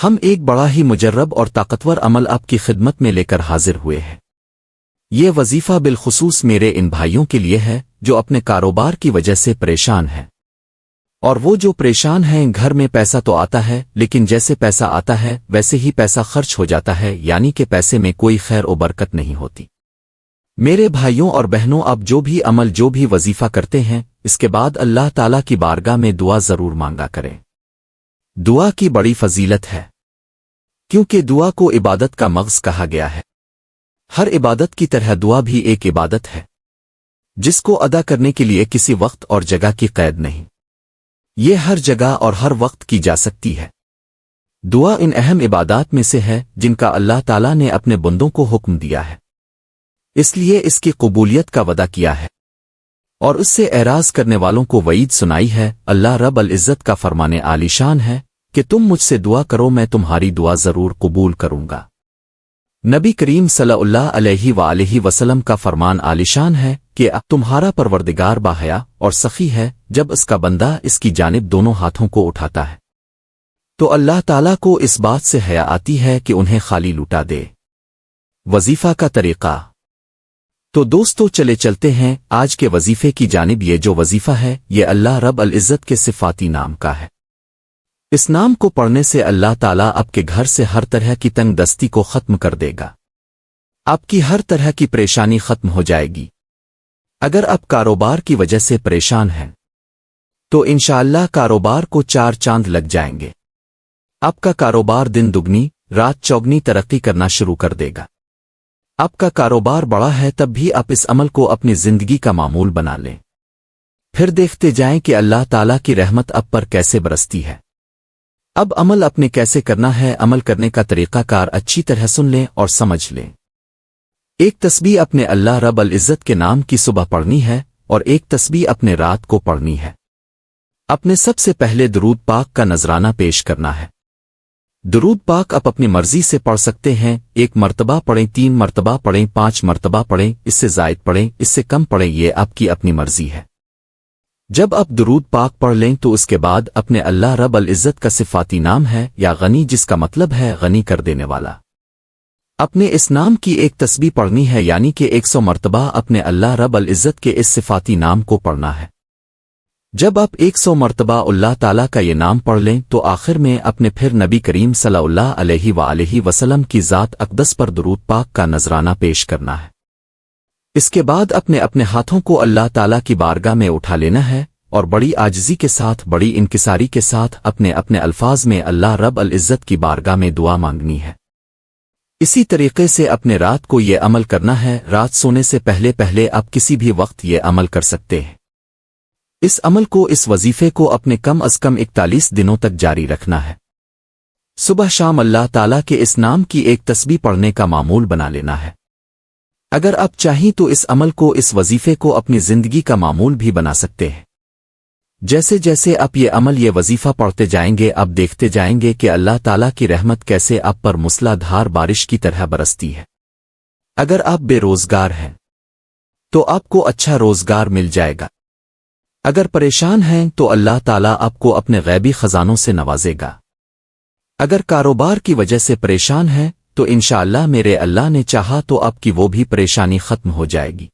ہم ایک بڑا ہی مجرب اور طاقتور عمل آپ کی خدمت میں لے کر حاضر ہوئے ہیں۔ یہ وظیفہ بالخصوص میرے ان بھائیوں کے لیے ہے جو اپنے کاروبار کی وجہ سے پریشان ہیں، اور وہ جو پریشان ہیں گھر میں پیسہ تو آتا ہے لیکن جیسے پیسہ آتا ہے ویسے ہی پیسہ خرچ ہو جاتا ہے، یعنی کہ پیسے میں کوئی خیر و برکت نہیں ہوتی۔ میرے بھائیوں اور بہنوں، آپ جو بھی عمل جو بھی وظیفہ کرتے ہیں اس کے بعد اللہ تعالیٰ کی بارگاہ میں دعا ضرور مانگا کریں۔ دعا کی بڑی فضیلت ہے کیونکہ دعا کو عبادت کا مغز کہا گیا ہے۔ ہر عبادت کی طرح دعا بھی ایک عبادت ہے جس کو ادا کرنے کے لیے کسی وقت اور جگہ کی قید نہیں، یہ ہر جگہ اور ہر وقت کی جا سکتی ہے۔ دعا ان اہم عبادات میں سے ہے جن کا اللہ تعالیٰ نے اپنے بندوں کو حکم دیا ہے، اس لیے اس کی قبولیت کا وعدہ کیا ہے اور اس سے اعراض کرنے والوں کو وعید سنائی ہے۔ اللہ رب العزت کا فرمان عالی شان ہے کہ تم مجھ سے دعا کرو، میں تمہاری دعا ضرور قبول کروں گا۔ نبی کریم صلی اللہ علیہ وآلہ وسلم کا فرمان عالی شان ہے کہ تمہارا پروردگار باحیا اور سخی ہے، جب اس کا بندہ اس کی جانب دونوں ہاتھوں کو اٹھاتا ہے تو اللہ تعالیٰ کو اس بات سے حیا آتی ہے کہ انہیں خالی لوٹا دے۔ وظیفہ کا طریقہ۔ تو دوستو چلے چلتے ہیں آج کے وظیفے کی جانب۔ یہ جو وظیفہ ہے یہ اللہ رب العزت کے صفاتی نام کا ہے۔ اس نام کو پڑھنے سے اللہ تعالیٰ آپ کے گھر سے ہر طرح کی تنگ دستی کو ختم کر دے گا، آپ کی ہر طرح کی پریشانی ختم ہو جائے گی۔ اگر آپ کاروبار کی وجہ سے پریشان ہیں تو انشاءاللہ کاروبار کو 4 چاند لگ جائیں گے، آپ کا کاروبار دن دگنی رات چوگنی ترقی کرنا شروع کر دے گا۔ آپ کا کاروبار بڑا ہے تب بھی آپ اس عمل کو اپنی زندگی کا معمول بنا لیں، پھر دیکھتے جائیں کہ اللہ تعالیٰ کی رحمت آپ پر کیسے برستی ہے۔ اب عمل اپنے کیسے کرنا ہے، عمل کرنے کا طریقہ کار اچھی طرح سن لیں اور سمجھ لیں۔ ایک تسبیح اپنے اللہ رب العزت کے نام کی صبح پڑھنی ہے اور ایک تسبیح اپنے رات کو پڑھنی ہے۔ اپنے سب سے پہلے درود پاک کا نذرانہ پیش کرنا ہے۔ درود پاک آپ اپنی مرضی سے پڑھ سکتے ہیں، 1 مرتبہ پڑھیں، 3 مرتبہ پڑھیں، 5 مرتبہ پڑھیں، اس سے زائد پڑھیں، اس سے کم پڑھیں، یہ آپ کی اپنی مرضی ہے۔ جب آپ درود پاک پڑھ لیں تو اس کے بعد اپنے اللہ رب العزت کا صفاتی نام ہے یا غنی، جس کا مطلب ہے غنی کر دینے والا، اپنے اس نام کی ایک تسبیح پڑھنی ہے، یعنی کہ 100 مرتبہ اپنے اللہ رب العزت کے اس صفاتی نام کو پڑھنا ہے۔ جب آپ 100 مرتبہ اللہ تعالیٰ کا یہ نام پڑھ لیں تو آخر میں اپنے پھر نبی کریم صلی اللہ علیہ وآلہ وسلم کی ذات اقدس پر درود پاک کا نذرانہ پیش کرنا ہے۔ اس کے بعد اپنے اپنے ہاتھوں کو اللہ تعالیٰ کی بارگاہ میں اٹھا لینا ہے اور بڑی عاجزی کے ساتھ، بڑی انکساری کے ساتھ اپنے اپنے الفاظ میں اللہ رب العزت کی بارگاہ میں دعا مانگنی ہے۔ اسی طریقے سے اپنے رات کو یہ عمل کرنا ہے۔ رات سونے سے پہلے پہلے آپ کسی بھی وقت یہ عمل کر سکتے ہیں۔ اس عمل کو، اس وظیفے کو اپنے کم از کم 41 دنوں تک جاری رکھنا ہے۔ صبح شام اللہ تعالیٰ کے اس نام کی ایک تسبیح پڑھنے کا معمول بنا لینا ہے۔ اگر آپ چاہیں تو اس عمل کو، اس وظیفے کو اپنی زندگی کا معمول بھی بنا سکتے ہیں۔ جیسے جیسے آپ یہ عمل، یہ وظیفہ پڑھتے جائیں گے، آپ دیکھتے جائیں گے کہ اللہ تعالیٰ کی رحمت کیسے آپ پر موسلا دھار بارش کی طرح برستی ہے۔ اگر آپ بے روزگار ہیں تو آپ کو اچھا روزگار مل جائے گا، اگر پریشان ہیں تو اللہ تعالیٰ آپ کو اپنے غیبی خزانوں سے نوازے گا، اگر کاروبار کی وجہ سے پریشان ہیں تو انشاءاللہ میرے اللہ نے چاہا تو آپ کی وہ بھی پریشانی ختم ہو جائے گی۔